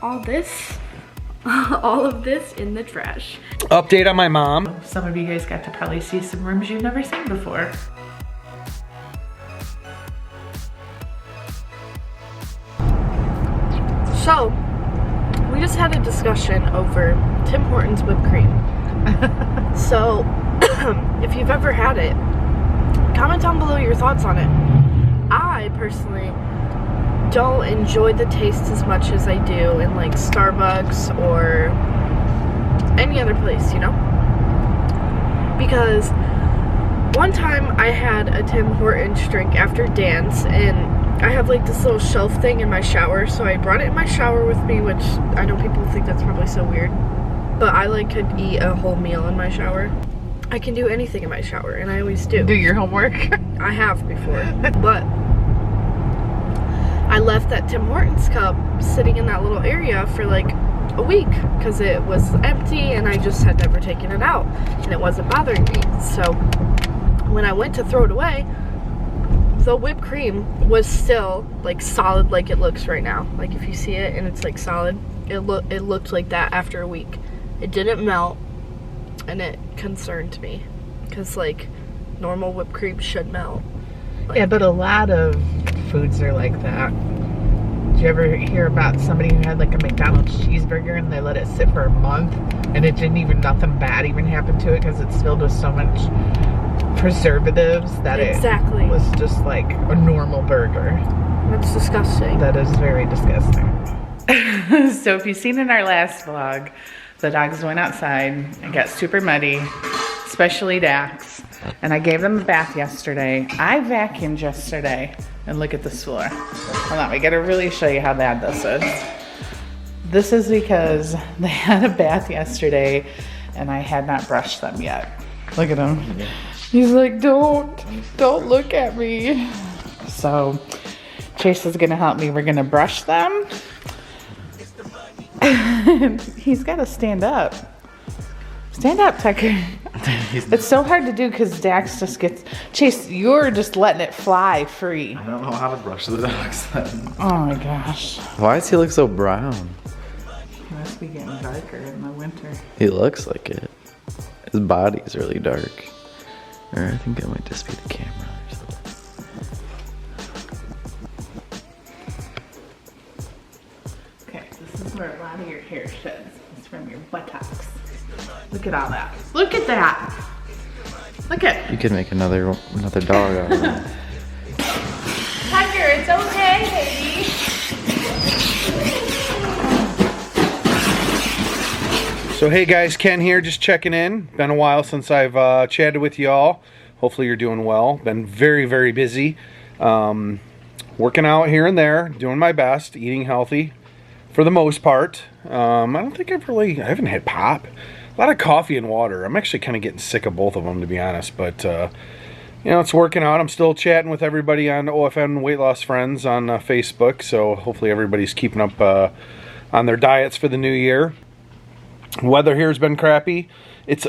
all this, all of this in the trash. Update on my mom. Some of you guys got to probably see some rooms you've never seen before. So, we just had a discussion over Tim Hortons whipped cream. So, if you've ever had it, comment down below your thoughts on it. I personally don't enjoy the taste as much as I do in like Starbucks or any other place, you know? Because one time I had a Tim Hortons drink after dance, and I have like this little shelf thing in my shower, so I brought it in my shower with me, which I know people think that's probably so weird, but I like could eat a whole meal in my shower. I can do anything in my shower, and I always do. Do your homework? I have before, but I left that Tim Hortons cup sitting in that little area for like a week because it was empty and I just had never taken it out and it wasn't bothering me. So when I went to throw it away, the whipped cream was still like solid like it looks right now. Like if you see it and it's like solid, it looked like that after a week. It didn't melt, and it concerned me because like normal whipped cream should melt. Like, yeah, but a lot of foods are like that. Did you ever hear about somebody who had like a McDonald's cheeseburger and they let it sit for a month and it didn't even, nothing bad even happened to it because it's filled with so much preservatives that exactly. It was just like a normal burger. That's disgusting. That is very disgusting. So if you've seen in our last vlog, the dogs went outside and got super muddy, especially Dax. And I gave them a bath yesterday. I vacuumed yesterday. And look at this floor. Hold on, we gotta really show you how bad this is. This is because they had a bath yesterday and I had not brushed them yet. Look at him. He's like, don't look at me. So Chase is gonna help me. We're gonna brush them. He's gotta stand up. Stand up, Tucker. It's so hard to do because Dax just gets... Chase, you're just letting it fly free. I don't know how to brush the dogs then. Oh my gosh. Why does he look so brown? He must be getting darker in the winter. He looks like it. His body's really dark. Or I think it might just be the camera or something. Okay, this is where a lot of your hair sheds. It's from your buttocks. Look at all that. Look at that. Look at. You could make another dog out of it. Tucker, it's okay, baby. So hey guys, Ken here, just checking in. Been a while since I've chatted with y'all. Hopefully you're doing well. Been very, very busy. Working out here and there, doing my best, eating healthy for the most part. I don't think I haven't had pop. A lot of coffee and water. I'm actually kind of getting sick of both of them, to be honest. But, you know, it's working out. I'm still chatting with everybody on OFM Weight Loss Friends on Facebook. So hopefully everybody's keeping up on their diets for the new year. Weather here has been crappy. It's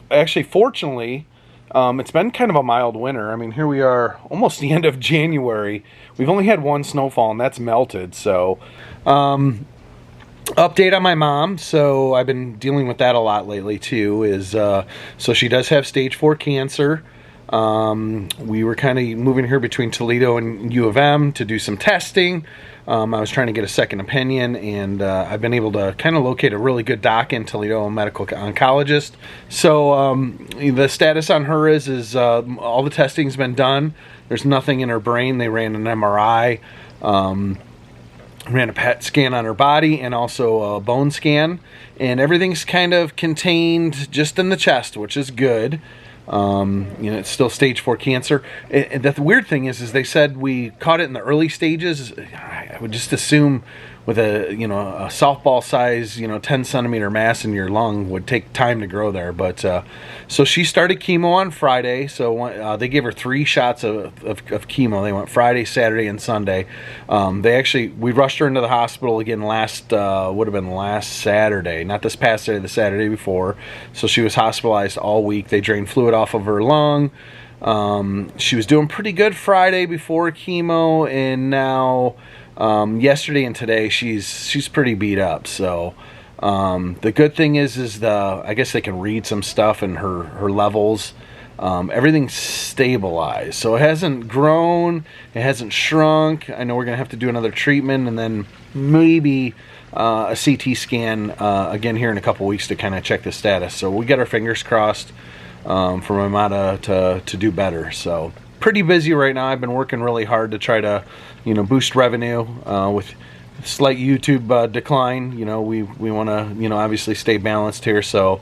actually, fortunately, it's been kind of a mild winter. I mean, here we are almost the end of January. We've only had one snowfall, and that's melted. So, update on my mom. So I've been dealing with that a lot lately too. So she does have stage 4 cancer. We were kind of moving her between Toledo and U of M to do some testing. I was trying to get a second opinion, and I've been able to kind of locate a really good doc in Toledo, a medical oncologist. So the status on her is all the testing's been done. There's nothing in her brain. They ran an MRI. Ran a PET scan on her body and also a bone scan, and everything's kind of contained just in the chest, which is good. You know, it's still stage 4 cancer. The weird thing is they said we caught it in the early stages. I would just assume with a softball size, 10 centimeter mass in your lung would take time to grow there. But so she started chemo on Friday. So they gave her 3 shots of chemo. They went Friday, Saturday, and Sunday. We rushed her into the hospital again would have been last Saturday, not this past Saturday, the Saturday before. So she was hospitalized all week. They drained fluid off of her lung. She was doing pretty good Friday before chemo, and now Yesterday and today, she's pretty beat up. So the good thing is I guess they can read some stuff in her levels. Everything's stabilized, so it hasn't grown, it hasn't shrunk. I know we're gonna have to do another treatment and then maybe a CT scan again here in a couple weeks to kind of check the status. So we got our fingers crossed for my Mata to do better. So pretty busy right now. I've been working really hard to try to, you know, boost revenue with slight YouTube decline. You know, we want to, you know, obviously stay balanced here. So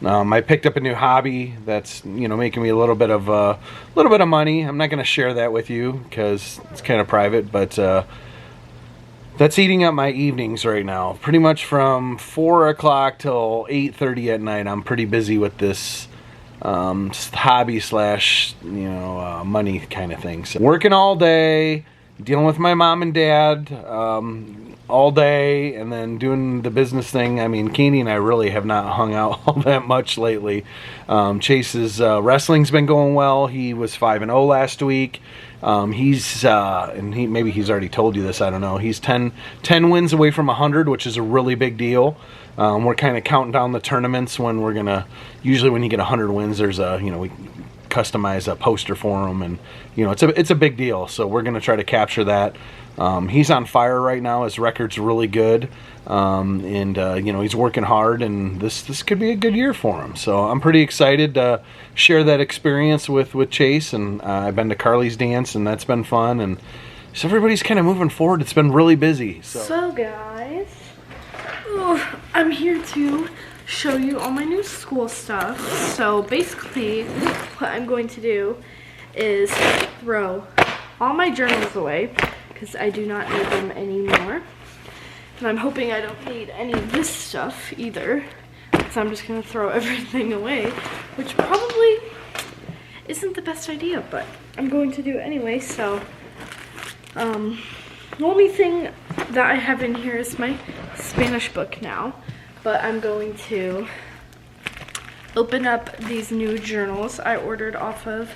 I picked up a new hobby that's, you know, making me a little bit of money. I'm not going to share that with you because it's kind of private, but that's eating up my evenings right now. Pretty much from 4 o'clock till 8:30 at night. I'm pretty busy with this hobby slash, you know, money kind of thing. So working all day, dealing with my mom and dad all day, and then doing the business thing. I mean, Katie and I really have not hung out all that much lately. Chase's wrestling's been going well. He was 5-0 last week. He's maybe he's already told you this, I don't know. He's 10 wins away from 100, which is a really big deal. We're kind of counting down the tournaments when we're gonna. Usually, when you get 100 wins, there's a, you know, we customize a poster for him, and you know, it's a big deal. So we're gonna try to capture that. He's on fire right now. His record's really good, and you know, he's working hard, and this could be a good year for him. So I'm pretty excited to share that experience with Chase, and I've been to Karli's dance, and that's been fun, and so everybody's kind of moving forward. It's been really busy. So guys, I'm here to show you all my new school stuff. So basically what I'm going to do is throw all my journals away because I do not need them anymore. And I'm hoping I don't need any of this stuff either, because I'm just going to throw everything away, which probably isn't the best idea, but I'm going to do it anyway. So the only thing that I have in here is my Spanish book now, but I'm going to open up these new journals I ordered off of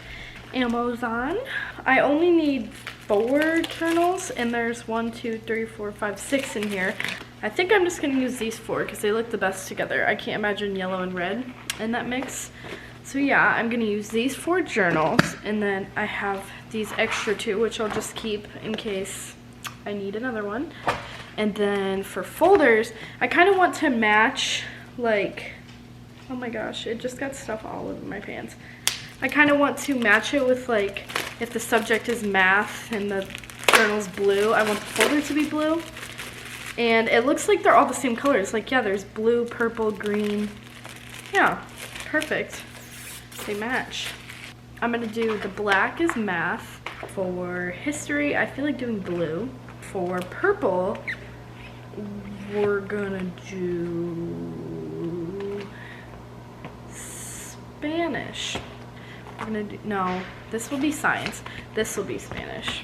Amazon. I only need 4 journals, and there's 1, 2, 3, 4, 5, 6 in here. I think I'm just gonna use these 4 because they look the best together. I can't imagine yellow and red in that mix. So yeah, I'm gonna use these 4 journals, and then I have these extra 2, which I'll just keep in case I need another one. And then for folders, I kind of want to match, like, oh my gosh, it just got stuff all over my pants. I kind of want to match it with, like, if the subject is math and the journal's blue, I want the folder to be blue. And it looks like they're all the same colors. Like, yeah, there's blue, purple, green. Yeah, perfect. They match. I'm gonna do the black is math. For history, I feel like doing blue. For purple, we're gonna do Spanish. We're gonna do, no, this will be science. This will be Spanish.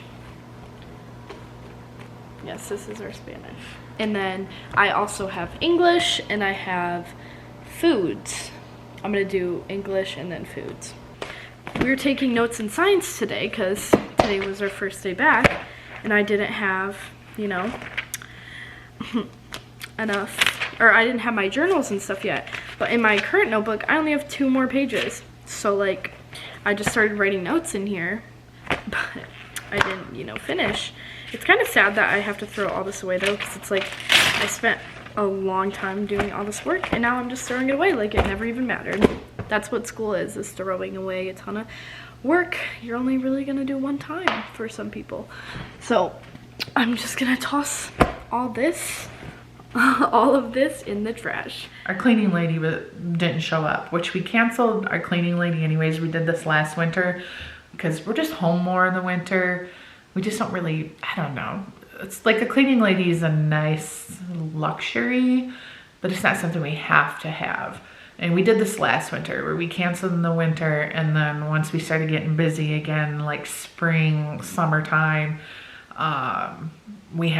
Yes, this is our Spanish. And then I also have English, and I have foods. I'm gonna do English and then foods. We were taking notes in science today because today was our first day back, and I didn't have, you know, enough, or I didn't have my journals and stuff yet. But in my current notebook, I only have 2 more pages. So, like, I just started writing notes in here, but I didn't, you know, finish. It's kind of sad that I have to throw all this away, though, because it's like I spent a long time doing all this work, and now I'm just throwing it away like it never even mattered. That's what school is throwing away a ton of work you're only really gonna do one time for some people. So I'm just gonna toss all this, all of this in the trash. Our cleaning lady didn't show up, which we canceled our cleaning lady anyways. We did this last winter because we're just home more in the winter. We just don't really, I don't know. It's like a cleaning lady is a nice luxury, but it's not something we have to have. And we did this last winter where we canceled in the winter, and then once we started getting busy again, like spring, summertime, we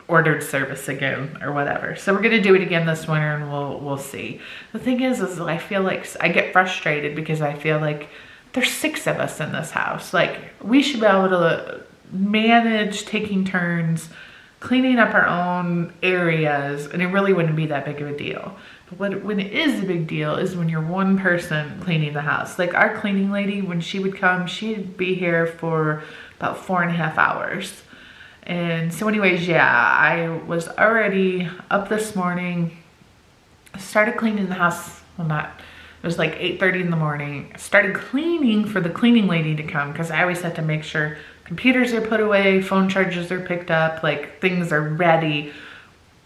ordered service again or whatever. So we're gonna do it again this winter, and we'll see. The thing is I feel like I get frustrated because I feel like there's 6 of us in this house. Like, we should be able to manage taking turns cleaning up our own areas, and it really wouldn't be that big of a deal. But when it is a big deal is when you're one person cleaning the house. Like our cleaning lady, when she would come, she'd be here for about 4.5 hours. And so anyways, yeah, I was already up this morning, started cleaning the house. Well, it was like 8:30 in the morning. Started cleaning for the cleaning lady to come, because I always have to make sure computers are put away, phone chargers are picked up, like things are ready,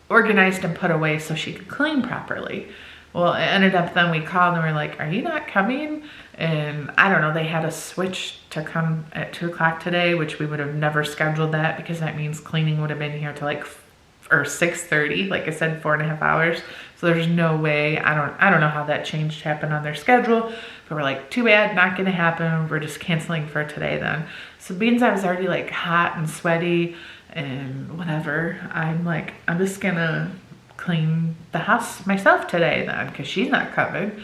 organized and put away so she could clean properly. Well, it ended up then we called and we're like, are you not coming? And I don't know, they had a switch to come at 2 o'clock today, which we would have never scheduled that, because that means cleaning would have been here till like, or 6:30, like I said, 4.5 hours. So there's no way, I don't know how that change happened on their schedule, but we're like, too bad, not gonna happen. We're just canceling for today then. So being I was already like hot and sweaty and whatever, I'm like, I'm just gonna clean the house myself today then, because she's not coming.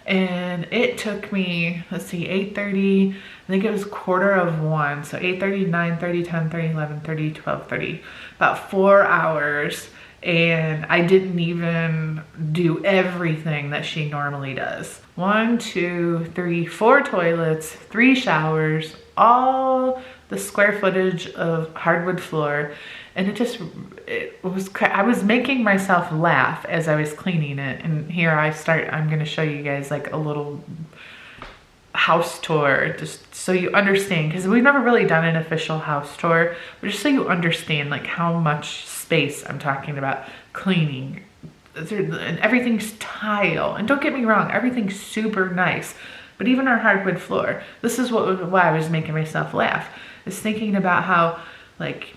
And it took me, let's see, 8:30, I think it was 1:15, so 8:30, 9:30, 10:30, 11:30, 12:30, about 4 hours. And I didn't even do everything that she normally does. 1, 2, 3, 4 toilets, 3 showers, all the square footage of hardwood floor. And I was making myself laugh as I was cleaning it. And here I'm gonna show you guys like a little house tour, just so you understand, because we've never really done an official house tour, but just so you understand like how much space I'm talking about cleaning. And everything's tile, and don't get me wrong, everything's super nice, but even our hardwood floor, this is why I was making myself laugh, is thinking about how, like,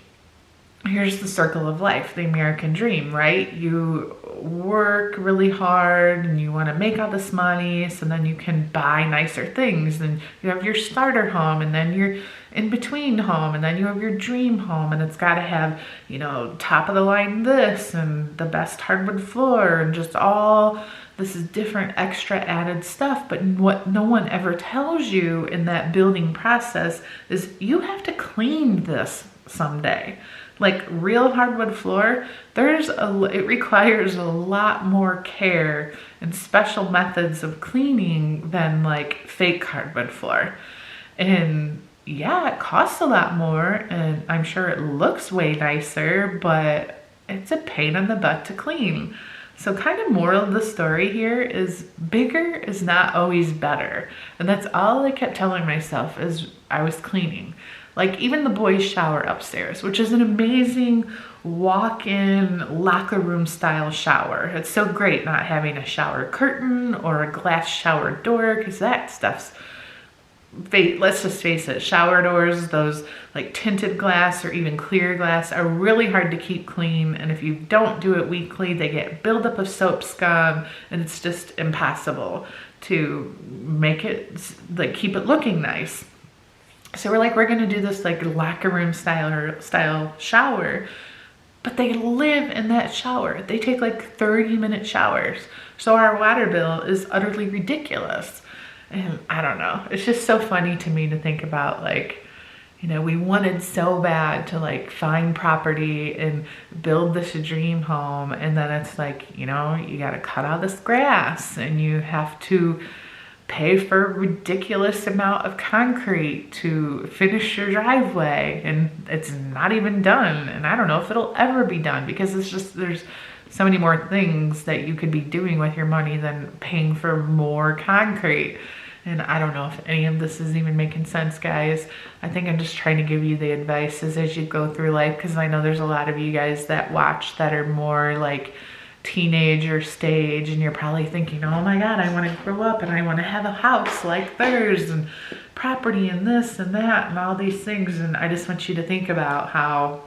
here's the circle of life, the American dream, right? You work really hard and you want to make all this money so then you can buy nicer things. And you have your starter home, and then your in between home, and then you have your dream home, and it's got to have, you know, top of the line this and the best hardwood floor and just all this is different extra added stuff. But what no one ever tells you in that building process is you have to clean this someday. Like real hardwood floor, it requires a lot more care and special methods of cleaning than like fake hardwood floor. And yeah, it costs a lot more, and I'm sure it looks way nicer, but it's a pain in the butt to clean. So kind of moral of the story here is bigger is not always better. And that's all I kept telling myself as I was cleaning. Like even the boys' shower upstairs, which is an amazing walk-in locker room style shower. It's so great not having a shower curtain or a glass shower door, because that stuff's, let's just face it, shower doors, those like tinted glass or even clear glass, are really hard to keep clean. And if you don't do it weekly, they get buildup of soap scum, and it's just impossible to make it, like, keep it looking nice. So we're like, we're gonna do this like locker room style shower, but they live in that shower. They take like 30-minute showers. So our water bill is utterly ridiculous. And I don't know, it's just so funny to me to think about, like, you know, we wanted so bad to like find property and build this dream home. And then it's like, you know, you gotta cut all this grass, and you have to pay for a ridiculous amount of concrete to finish your driveway, and it's not even done. And I don't know if it'll ever be done, because it's just, there's so many more things that you could be doing with your money than paying for more concrete. And I don't know if any of this is even making sense, guys. I think I'm just trying to give you the advice as you go through life, because I know there's a lot of you guys that watch that are more like teenager stage, and you're probably thinking, oh my god, I want to grow up and I want to have a house like theirs and property and this and that and all these things. And I just want you to think about how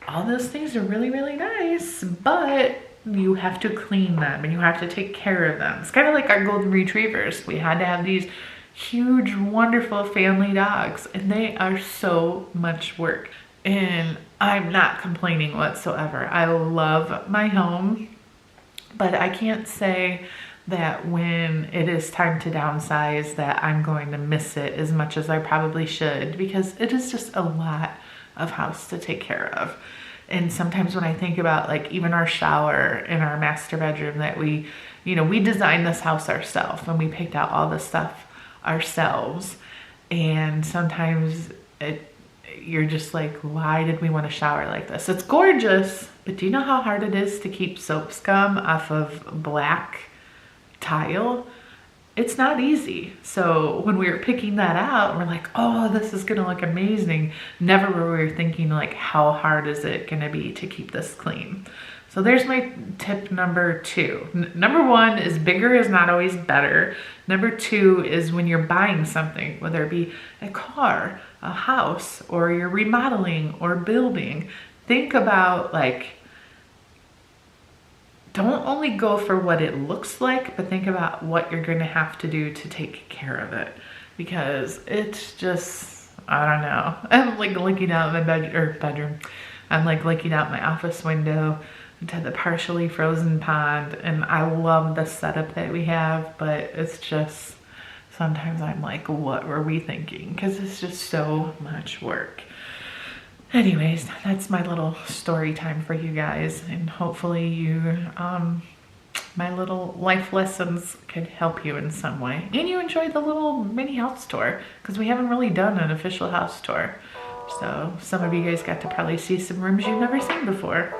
all those things are really, really nice, but you have to clean them and you have to take care of them. It's kind of like our golden retrievers. We had to have these huge, wonderful family dogs, and they are so much work. And I'm not complaining whatsoever. I love my home, but I can't say that when it is time to downsize that I'm going to miss it as much as I probably should, because it is just a lot of house to take care of. And sometimes when I think about like even our shower in our master bedroom that we, you know, we designed this house ourselves and we picked out all the stuff ourselves. And sometimes you're just like, why did we want to shower like this? It's gorgeous, but do you know how hard it is to keep soap scum off of black tile? It's not easy. So when we were picking that out, we're like, oh, this is gonna look amazing. Never were we thinking like, how hard is it gonna be to keep this clean? So there's my tip number 2. Number 1 is bigger is not always better. Number 2 is when you're buying something, whether it be a car, a house, or you're remodeling or building, think about like, don't only go for what it looks like, but think about what you're going to have to do to take care of it. Because it's just, I don't know. I'm like looking out my bedroom. I'm like looking out my office window to the partially frozen pond. And I love the setup that we have, but it's just, sometimes I'm like, what were we thinking? Because it's just so much work. Anyways, that's my little story time for you guys, and hopefully you, my little life lessons could help you in some way. And you enjoyed the little mini house tour, because we haven't really done an official house tour. So some of you guys got to probably see some rooms you've never seen before.